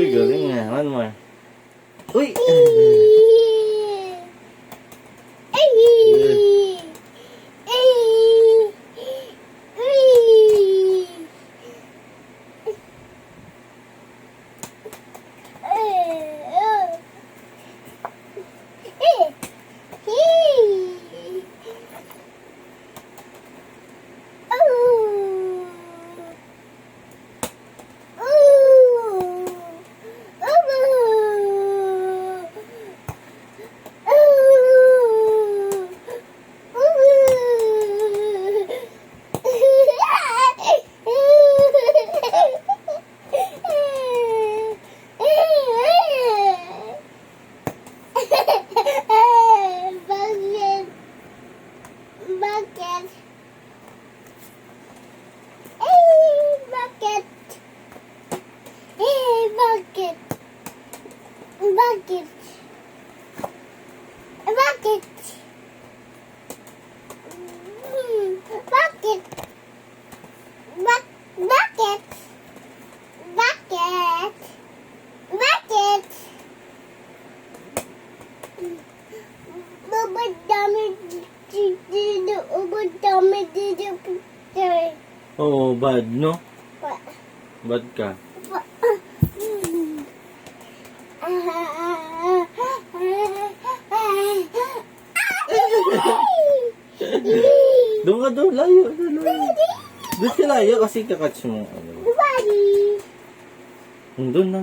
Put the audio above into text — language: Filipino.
galing nga. One more. Uy! Oo, bad, no? Bad ka. Doon ka doon, layo. Doon ka layo kasi kakatch mo. Doon na.